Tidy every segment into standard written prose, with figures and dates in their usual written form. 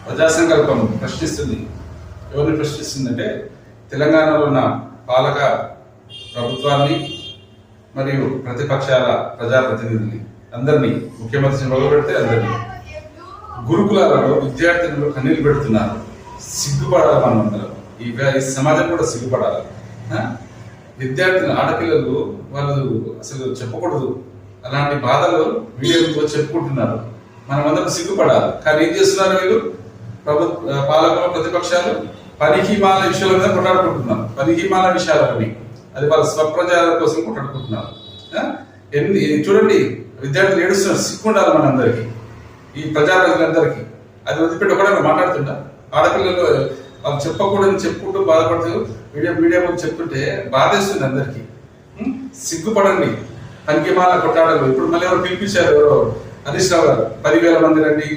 ప్రజా సంకల్పం ప్రశ్నిస్తుంది. ఎవరిని ప్రశ్నిస్తుందంటే తెలంగాణలో ఉన్న పాలక ప్రభుత్వాన్ని మరియు ప్రతిపక్షాల ప్రజాప్రతినిధుల్ని అందరినీ, ముఖ్యమంత్రిని మొదలుపెడితే అందరినీ. గురుకులాలలో విద్యార్థులు కన్నీళ్లు పెడుతున్నారు. సిగ్గుపడాలి మనం అందరం. ఈ సమాజం కూడా సిగ్గుపడాలి. విద్యార్థులు, ఆడపిల్లలు వాళ్ళు అసలు చెప్పకూడదు అలాంటి బాధలు వీడియోతో చెప్పుకుంటున్నారు. మనం అందరం సిగ్గుపడాలి. కానీ ఏం చేస్తున్నారు వీళ్ళు? పాలకులు, ప్రతిపక్షాలు పనికిమాల విషయాల మీద కొట్లాడుకుంటున్నారు. పనికిమాల విషయాలని, అది వాళ్ళ స్వప్రచారం కోసం కొట్లాడుకుంటున్నారు. చూడండి, విద్యార్థులు ఏడుస్తున్నారు. సిగ్గుండాలి మనందరికీ, ఈ ప్రజాప్రతినిధులందరికీ. అది వదిలిపెట్టి ఒకటే మాట్లాడుతుంటా. ఆడపిల్లలు వాళ్ళు చెప్పకూడదని చెప్పుకుంటూ బాధపడుతూ మీడియా ముందు చెప్తుంటే బాధేస్తుంది అందరికీ. సిగ్గుపడండి. పనికిమాల కొట్లాడాలి. ఇప్పుడు మళ్ళీ ఎవరు పిలిపించారు, ఎవరో హరీష్ రావు గారు 10,000 మంది రండి.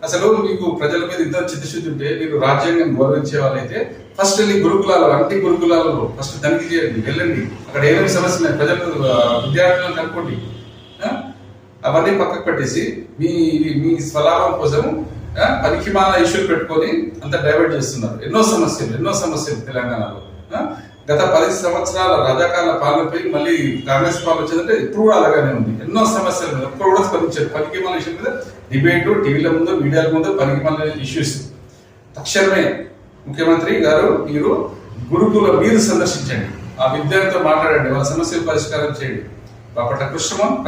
అసలు మీకు ప్రజల మీద ఇంత చిత్తశుద్ధి ఉంటే, మీరు రాజ్యాంగం గౌరవించే వాళ్ళైతే ఫస్ట్ వెళ్ళి గురుకులాలు, అన్ని గురుకులాలలో ఫస్ట్ తనిఖీ చేయండి, వెళ్ళండి. అక్కడ ఏమేమి సమస్యలు ఉన్నాయి ప్రజలు, విద్యార్థులను కనుక్కోండి. అవన్నీ పక్కకు పెట్టేసి మీ స్వలాభం కోసం పనికిమాల ఇష్యూలు పెట్టుకొని అంత డైవర్ట్ చేస్తున్నారు. ఎన్నో సమస్యలు తెలంగాణలో. గత 10 సంవత్సరాల రజాకాల పాలనపై మళ్ళీ కాంగ్రెస్ పాలన వచ్చిందంటే ఇప్పుడు కూడా అలాగే ఉంది. ఎన్నో సమస్యల మీద ఎప్పుడు కూడా స్పందించారు. పనికిమాల ఇష్యూ మీద డిబేట్, టీవీల ముందు, మీడియాల ముందు పనికిమాల ఇష్యూస్. తక్షణమే ముఖ్యమంత్రి గారు మీరు మీరు సందర్శించండి, ఆ విద్యార్థితో మాట్లాడండి, వాళ్ళ సమస్యలు పరిష్కారం చేయండి. బాపట్ల కృష్ణమోహన్.